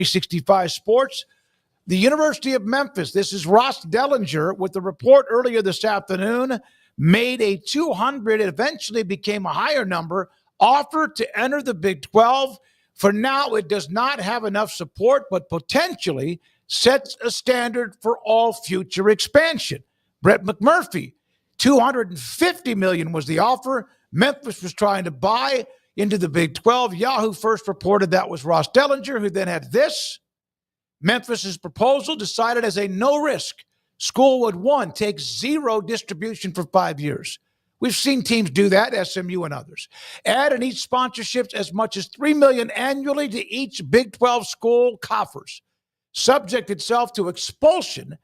365 Sports. The University of Memphis, this is Ross Dellinger with the report earlier this afternoon, made a 200, it eventually became a higher number, offer to enter the Big 12. For now, it does not have enough support, but potentially sets a standard for all future expansion. Brett McMurphy, $250 million was the offer. Memphis was trying to buy into the Big 12. Yahoo first reported that was Ross Dellinger, who then had this. Memphis's proposal decided as a no-risk. School would, one, take zero distribution for 5 years. We've seen teams do that, SMU and others. Add in each sponsorships as much as $3 million annually to each Big 12 school coffers. Subject itself to expulsion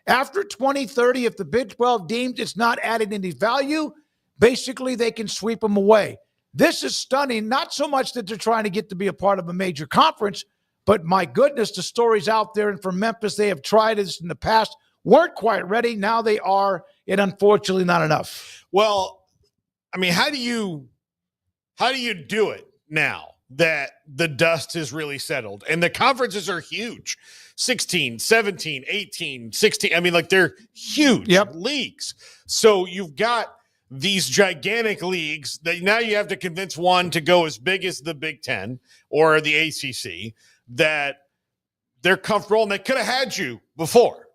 after 2030 if the Big 12 deems it's not adding any value. Basically, they can sweep them away. This is stunning, not so much that they're trying to get to be a part of a major conference, but my goodness, the stories out there. And for Memphis, they have tried this in the past, weren't quite ready. Now they are, and unfortunately not enough. Well, I mean, how do you do it now that the dust has really settled? And the conferences are huge. 16, 17, 18, 16. I mean, like, they're huge leagues. So you've got these gigantic leagues that now you have to convince one to go as big as the Big Ten or the ACC, that they're comfortable, and they could have had you before.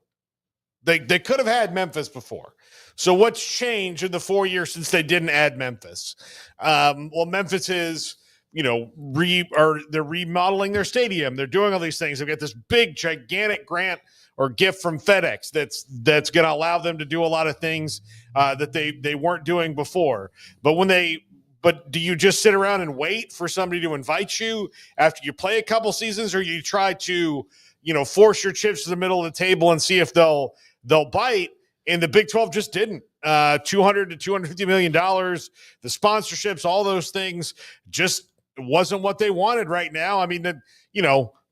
They could have had Memphis before. So what's changed in the 4 years since they didn't add Memphis? Well, Memphis is, they're remodeling their stadium. They're doing all these things. They've got this big, gigantic grant or gift from FedEx that's going to allow them to do a lot of things that they weren't doing before. But do you just sit around and wait for somebody to invite you after you play a couple seasons, or you try to, force your chips to the middle of the table and see if they'll bite? And the Big 12 just didn't. $200 to $250 million, the sponsorships, all those things just wasn't what they wanted right now. I mean,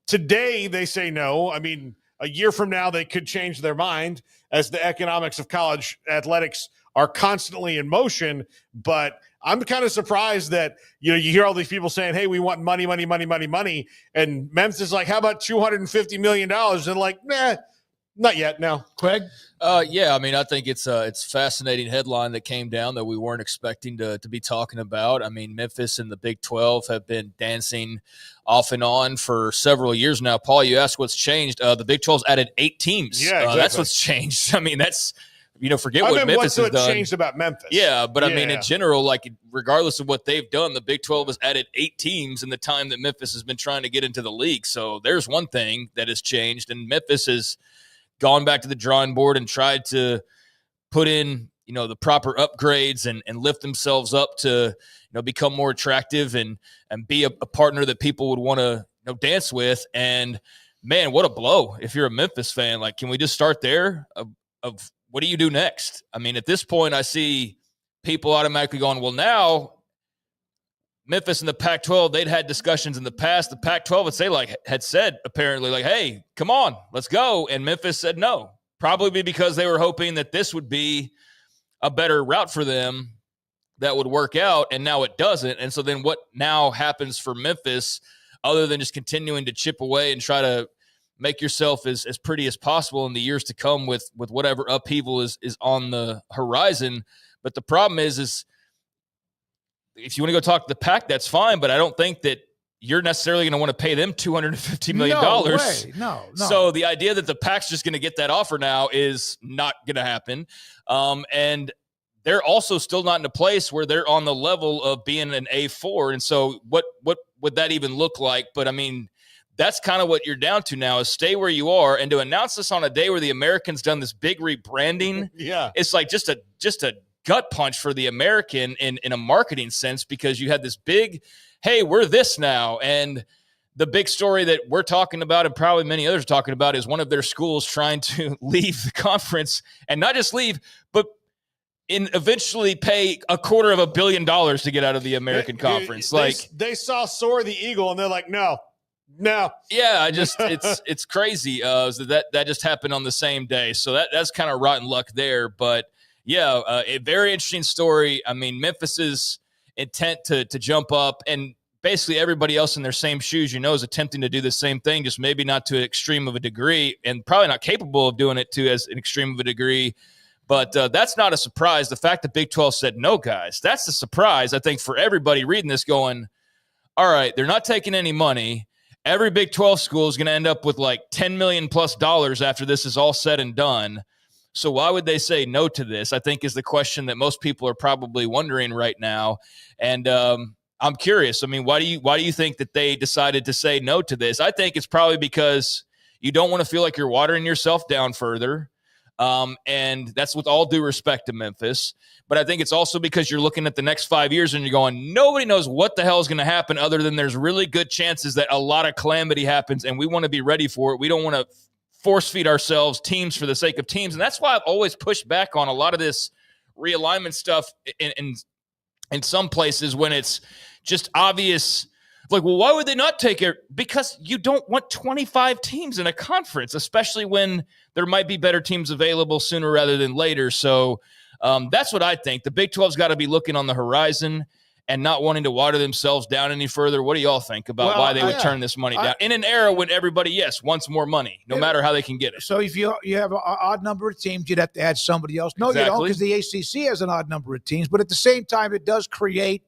today they say no. I mean, a year from now they could change their mind, as the economics of college athletics are constantly in motion. But I'm kind of surprised that, you hear all these people saying, hey, we want money. And Memphis is like, how about $250 million? And like, nah, not yet. No. Craig? Yeah, I mean, I think it's a fascinating headline that came down that we weren't expecting to be talking about. I mean, Memphis and the Big 12 have been dancing off and on for several years now. Paul, you asked what's changed. The Big 12's added 8 teams. Yeah, exactly. That's what's changed. I mean, that's – forget what Memphis has done. Changed about Memphis. Yeah, but I mean, in general, like, regardless of what they've done, the Big 12 has added 8 teams in the time that Memphis has been trying to get into the league. So there's one thing that has changed, and Memphis has gone back to the drawing board and tried to put in, the proper upgrades and lift themselves up to, become more attractive and be a partner that people would want to dance with. And man, what a blow if you're a Memphis fan. Like, can we just start there of what do you do next? I mean, at this point, I see people automatically going, well, now Memphis and the Pac-12, they'd had discussions in the past. The Pac-12 had said apparently, like, hey, come on, let's go. And Memphis said no, probably because they were hoping that this would be a better route for them that would work out, and now it doesn't. And so then what now happens for Memphis, other than just continuing to chip away and try to make yourself as pretty as possible in the years to come with whatever upheaval is on the horizon. But the problem is if you want to go talk to the Pac, that's fine, but I don't think that you're necessarily going to want to pay them $250 million. No way. No. So the idea that the Pac's just going to get that offer now is not going to happen. And they're also still not in a place where they're on the level of being an A4. And so what would that even look like? But I mean, that's kind of what you're down to now, is stay where you are. And to announce this on a day where the American's done this big rebranding, it's like just a gut punch for the American in a marketing sense, because you had this big, hey, we're this now. And the big story that we're talking about, and probably many others are talking about, is one of their schools trying to leave the conference, and not just leave, but eventually pay $250 million to get out of the American conference. They saw Soar the Eagle, and they're like, no. Yeah, it's crazy. That just happened on the same day. So that's kind of rotten luck there. But yeah, a very interesting story. I mean, Memphis's intent to jump up, and basically everybody else in their same shoes, is attempting to do the same thing, just maybe not to an extreme of a degree, and probably not capable of doing it to as an extreme of a degree. But that's not a surprise. The fact that Big 12 said no, guys, that's the surprise, I think, for everybody reading this going, all right, they're not taking any money. Every Big 12 school is going to end up with like $10 million plus after this is all said and done. So why would they say no to this, I think, is the question that most people are probably wondering right now. And I'm curious. I mean, why do you think that they decided to say no to this? I think it's probably because you don't want to feel like you're watering yourself down further. And that's with all due respect to Memphis. But I think it's also because you're looking at the next 5 years and you're going, nobody knows what the hell is going to happen other than there's really good chances that a lot of calamity happens, and we want to be ready for it. We don't want to force feed ourselves teams for the sake of teams. And that's why I've always pushed back on a lot of this realignment stuff in some places when it's just obvious. Like, well, why would they not take it? Because you don't want 25 teams in a conference, especially when there might be better teams available sooner rather than later. So that's what I think. The Big 12's got to be looking on the horizon and not wanting to water themselves down any further. What do y'all think about why they would turn this money down in an era when everybody, wants more money, no matter how they can get it? So if you have an odd number of teams, you'd have to add somebody else. No, you don't, because the ACC has an odd number of teams. But at the same time, it does create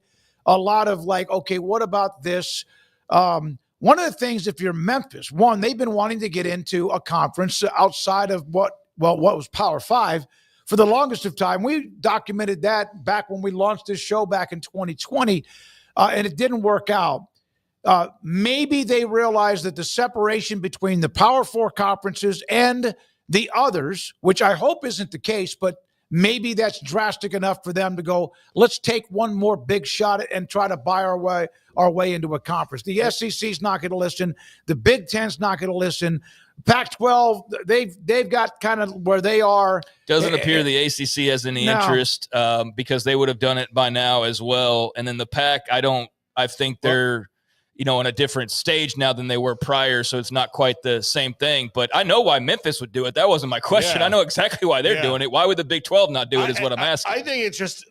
a lot of like, okay, what about this? One of the things, if you're Memphis, they've been wanting to get into a conference outside of what was Power 5 for the longest of time. We documented that back when we launched this show back in 2020, and it didn't work out. Maybe they realized that the separation between the Power 4 conferences and the others, which I hope isn't the case, but maybe that's drastic enough for them to go, let's take one more big shot and try to buy our way into a conference. The SEC's not going to listen. The Big Ten's not going to listen. Pac-12, they've got kind of where they are. Doesn't appear the ACC has any interest because they would have done it by now as well. And then the Pac, I think they're in a different stage now than they were prior, so it's not quite the same thing. But I know why Memphis would do it. That wasn't my question. I know exactly why they're doing it. Why would the Big 12 not do it is what I'm asking. I think it's just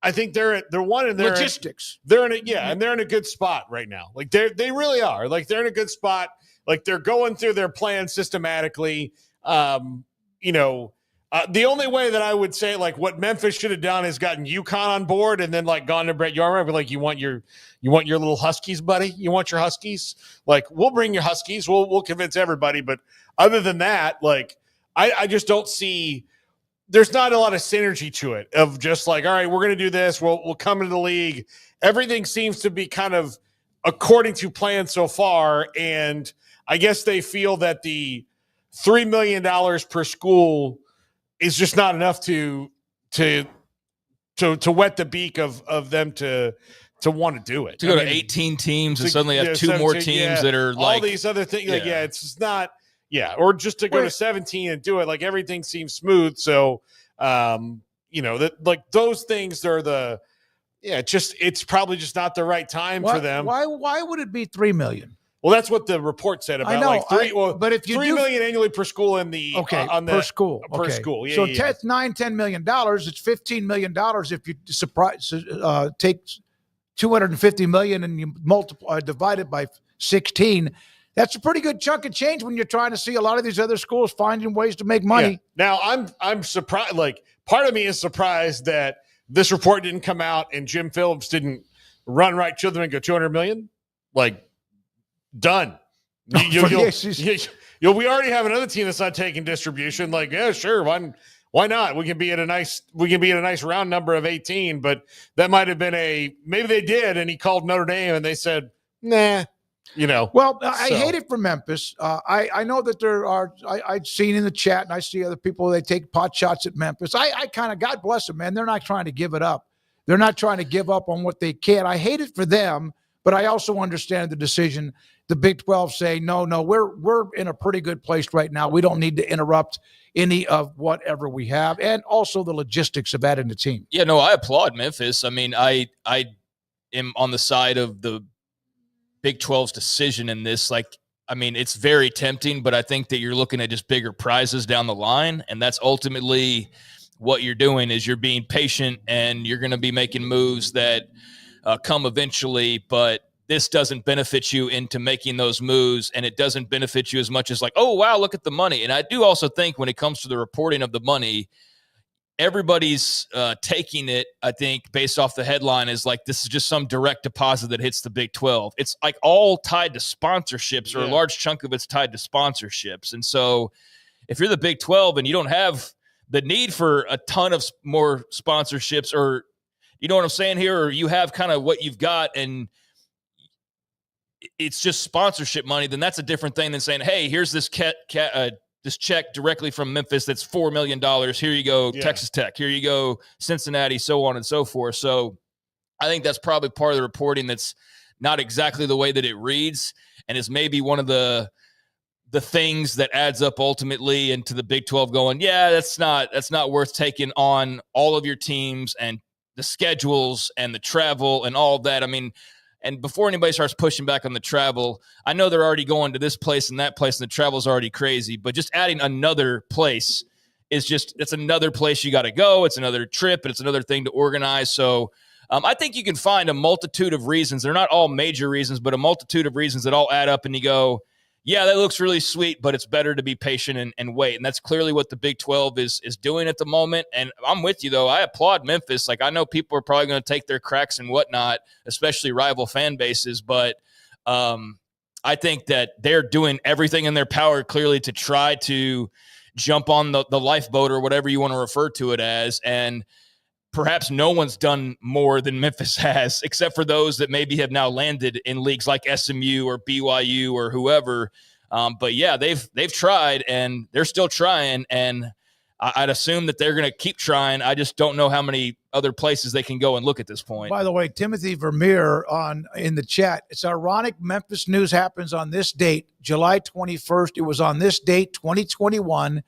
I think they're one and logistics. They're in a good spot right now. Like they really are. Like they're in a good spot. Like they're going through their plan systematically. The only way that I would say like what Memphis should have done is gotten UConn on board and then like gone to Brett Yarmer, but like you want your little Huskies, buddy. You want your Huskies? Like we'll bring your Huskies. We'll convince everybody. But other than that, like I just don't see. There's not a lot of synergy to it of just like, all right, we're going to do this. We'll come into the league. Everything seems to be kind of according to plan so far. And I guess they feel that the $3 million per school is just not enough to wet the beak of them to want to do it. To go to 18 teams and suddenly have two more teams that are like all these other things. Like, it's just not. Yeah, or just to go to 17 and do it. Like everything seems smooth. So, that like those things are it's probably just not the right time for them. Why would it be $3 million? Well, that's what the report said about. I know, but if you $3 million annually per school in the per school. Per school. Yeah, so it's $10 million. It's $15 million if you take $250 million and you divide it by 16. That's a pretty good chunk of change when you're trying to see a lot of these other schools finding ways to make money. Yeah. Now I'm surprised. Like part of me is surprised that this report didn't come out and Jim Phillips didn't run right to them and go $200 million. Like done. We already have another team that's not taking distribution. Like yeah, sure. Why not? We can be at a nice round number of 18. But that might have been maybe they did, and he called Notre Dame and they said nah. Well, I hate it for Memphis. I know that there are. I've seen in the chat, and I see other people. They take pot shots at Memphis. I kind of, God bless them, man. They're not trying to give it up. They're not trying to give up on what they can. I hate it for them, but I also understand the decision. The Big 12 say no. We're in a pretty good place right now. We don't need to interrupt any of whatever we have, and also the logistics of adding the team. Yeah, no, I applaud Memphis. I mean, I am on the side of the Big 12's decision in this. Like, I mean, it's very tempting, but I think that you're looking at just bigger prizes down the line. And that's ultimately what you're doing is you're being patient and you're going to be making moves that come eventually. But this doesn't benefit you into making those moves, and it doesn't benefit you as much as like, oh, wow, look at the money. And I do also think when it comes to the reporting of the money, everybody's taking it, I think, based off the headline is like, this is just some direct deposit that hits the Big 12. It's like all tied to sponsorships, or a large chunk of it's tied to sponsorships. And so if you're the Big 12 and you don't have the need for a ton of more sponsorships, or you know what I'm saying here, or you have kind of what you've got and it's just sponsorship money, then that's a different thing than saying, hey, here's this this check directly from Memphis that's $4 million. Here you go, Texas Tech. Here you go, Cincinnati, so on and so forth. So I think that's probably part of the reporting that's not exactly the way that it reads, and is maybe one of the things that adds up ultimately into the Big 12 going, yeah, that's not worth taking on all of your teams and the schedules and the travel and all of that. I mean, and before anybody starts pushing back on the travel, I know they're already going to this place and that place, and the travel's already crazy, but just adding another place it's another place you got to go. It's another trip, and it's another thing to organize. So I think you can find a multitude of reasons. They're not all major reasons, but a multitude of reasons that all add up, and you go, yeah, that looks really sweet, but it's better to be patient and wait. And that's clearly what the Big 12 is doing at the moment. And I'm with you, though. I applaud Memphis. Like, I know people are probably going to take their cracks and whatnot, especially rival fan bases. But I think that they're doing everything in their power, clearly, to try to jump on the lifeboat, or whatever you want to refer to it as. And perhaps no one's done more than Memphis has, except for those that maybe have now landed in leagues like SMU or BYU or whoever. But yeah, they've tried, and they're still trying, and I'd assume that they're going to keep trying. I just don't know how many other places they can go and look at this point. By the way, Timothy Vermeer in the chat, it's ironic Memphis news happens on this date, July 21st. It was on this date, 2021,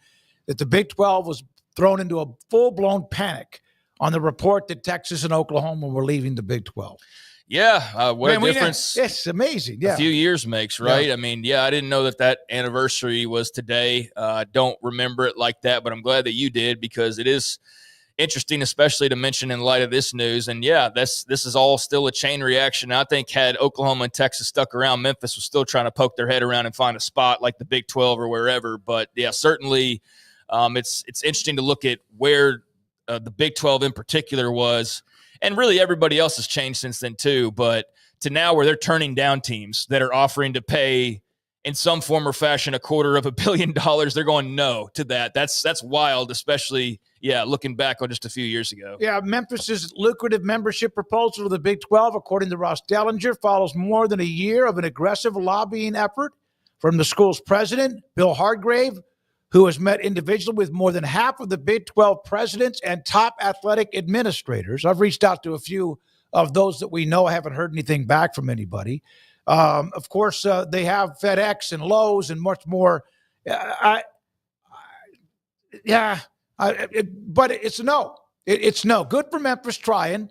that the Big 12 was thrown into a full-blown panic on the report that Texas and Oklahoma were leaving the Big 12. Yeah, what a difference it's amazing. Yeah, a few years makes, right? Yeah. I mean, I didn't know that anniversary was today. I don't remember it like that, but I'm glad that you did, because it is interesting, especially to mention in light of this news. And yeah, this is all still a chain reaction. I think had Oklahoma and Texas stuck around, Memphis was still trying to poke their head around and find a spot like the Big 12 or wherever. But yeah, certainly it's interesting to look at where the Big 12 in particular was, and really everybody else has changed since then too, but to now where they're turning down teams that are offering to pay in some form or fashion $250 million. They're going no to that. That's wild, especially, looking back on just a few years ago. Yeah, Memphis's lucrative membership proposal to the Big 12, according to Ross Dellinger, follows more than a year of an aggressive lobbying effort from the school's president, Bill Hargrave, who has met individually with more than half of the Big 12 presidents and top athletic administrators. I've reached out to a few of those that we know. I haven't heard anything back from anybody. Of course, they have FedEx and Lowe's and much more. But it's no. It's no. Good for Memphis trying.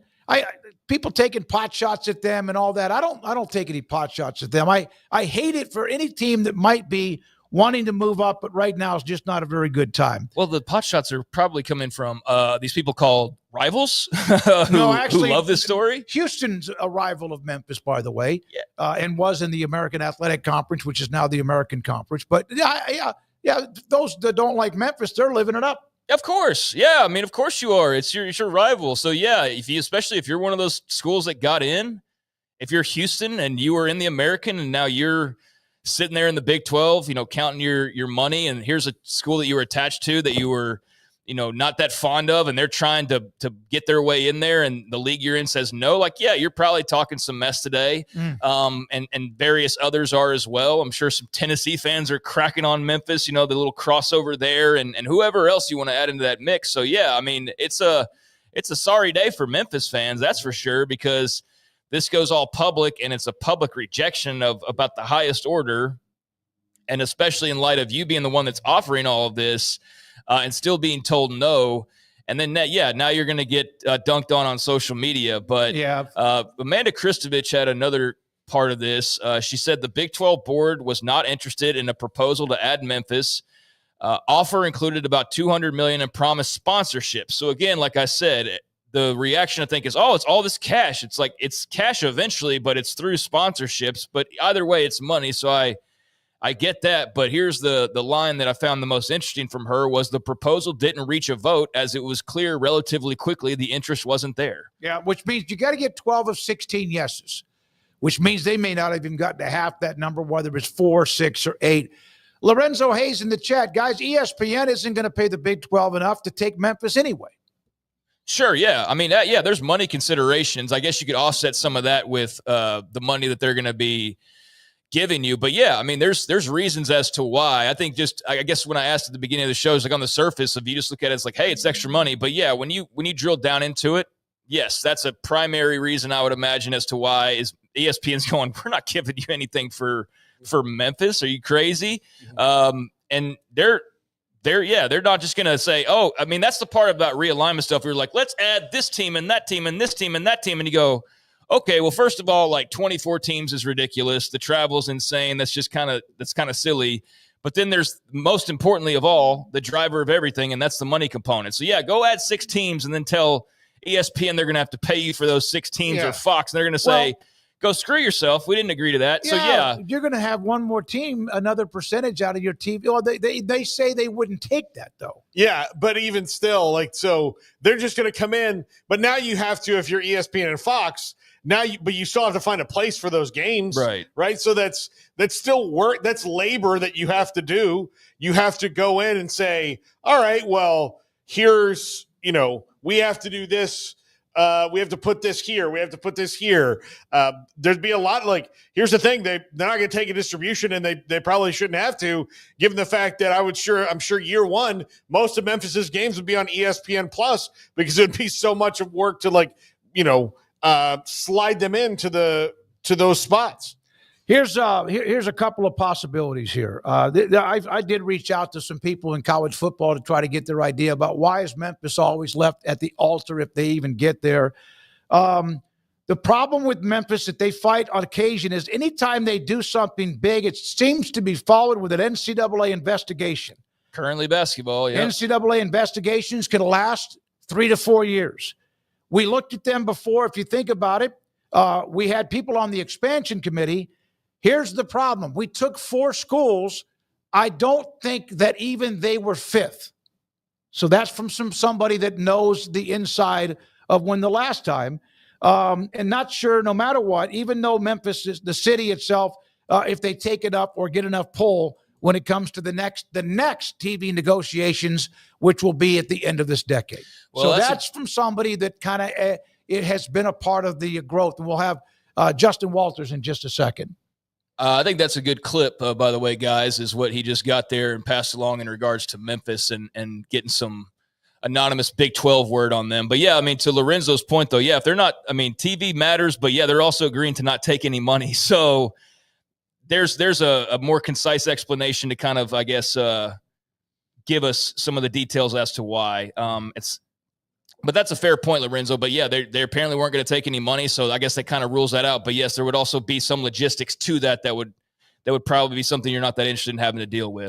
People taking pot shots at them and all that. I don't take any pot shots at them. I hate it for any team that might be wanting to move up, but right now is just not a very good time. Well, the pot shots are probably coming from these people called rivals who love this story. Houston's a rival of Memphis, by the way, and was in the American Athletic Conference, which is now the American Conference. But yeah, those that don't like Memphis, they're living it up. Of course. Yeah, I mean, of course you are. It's your rival. So yeah, especially if you're one of those schools that got in, if you're Houston and you were in the American and now you're sitting there in the Big 12, counting your money, and here's a school that you were attached to that you were, not that fond of, and they're trying to get their way in there, and the league you're in says no, like, yeah, you're probably talking some mess today. And various others are as well. I'm sure some Tennessee fans are cracking on Memphis, the little crossover there, and whoever else you want to add into that mix. So yeah, I mean, it's a sorry day for Memphis fans, that's for sure, because this goes all public, and it's a public rejection of about the highest order, and especially in light of you being the one that's offering all of this and still being told no. And then, now you're going to get dunked on social media. But Amanda Kristovich had another part of this. She said the Big 12 board was not interested in a proposal to add Memphis. Offer included about $200 million in promised sponsorship. So again, like I said, the reaction I think is, oh, it's all this cash. It's like it's cash eventually, but it's through sponsorships. But either way, it's money. So I get that. But here's the line that I found the most interesting from her was the proposal didn't reach a vote as it was clear relatively quickly the interest wasn't there. Yeah, which means you got to get 12 of 16 yeses, which means they may not have even gotten to half that number, whether it's 4, 6, or 8. Lorenzo Hayes in the chat, guys, ESPN isn't going to pay the Big 12 enough to take Memphis anyway. Sure, yeah. I mean, yeah, there's money considerations. I guess you could offset some of that with the money that they're going to be giving you. But yeah, I mean, there's reasons as to why. I think I guess when I asked at the beginning of the show, it's like on the surface, if you just look at it, it's like, hey, it's extra money. But yeah, when you drill down into it, yes, that's a primary reason I would imagine as to why is ESPN's going, we're not giving you anything for Memphis. Are you crazy? And they're not just going to say, oh, I mean, that's the part about realignment stuff. You're like, let's add this team and that team and this team and that team. And you go, okay, well, first of all, like 24 teams is ridiculous. The travel's insane. That's kind of silly. But then there's, most importantly of all, the driver of everything, and that's the money component. So yeah, go add 6 teams and then tell ESPN they're going to have to pay you for those 6 teams or Fox. And they're going to say, go screw yourself. We didn't agree to that. So yeah, you're going to have one more team, another percentage out of your TV. Well, they say they wouldn't take that though. Yeah, but even still, like, so they're just going to come in. But now you have to, if you're ESPN and Fox, but you still have to find a place for those games, right? So that's still work. That's labor that you have to do. You have to go in and say, all right, well, here's, we have to do this. We have to put this here. We have to put this here. There'd be a lot like, here's the thing. They're not going to take a distribution, and they probably shouldn't have to, given the fact that I'm sure year one, most of Memphis's games would be on ESPN Plus, because it'd be so much of work to slide them into those spots. Here's a couple of possibilities here. I did reach out to some people in college football to try to get their idea about why is Memphis always left at the altar if they even get there. The problem with Memphis that they fight on occasion is anytime they do something big, it seems to be followed with an NCAA investigation. Currently basketball, yeah. NCAA investigations can last 3 to 4 years. We looked at them before. If you think about it, we had people on the expansion committee. Here's the problem. We took 4 schools. I don't think that even they were 5th. So that's from somebody that knows the inside of when the last time. And not sure, no matter what, even though Memphis is the city itself, if they take it up or get enough pull when it comes to the next TV negotiations, which will be at the end of this decade. Well, so that's from somebody that kind of it has been a part of the growth. And we'll have Justin Walters in just a second. I think that's a good clip, by the way, guys, is what he just got there and passed along in regards to Memphis and getting some anonymous Big 12 word on them. But, yeah, I mean, to Lorenzo's point, though, yeah, if they're not – I mean, TV matters, but, yeah, they're also agreeing to not take any money. So there's a more concise explanation to kind of, I guess, give us some of the details as to why. But that's a fair point, Lorenzo. But, yeah, they apparently weren't going to take any money, so I guess that kind of rules that out. But, yes, there would also be some logistics to that would probably be something you're not that interested in having to deal with.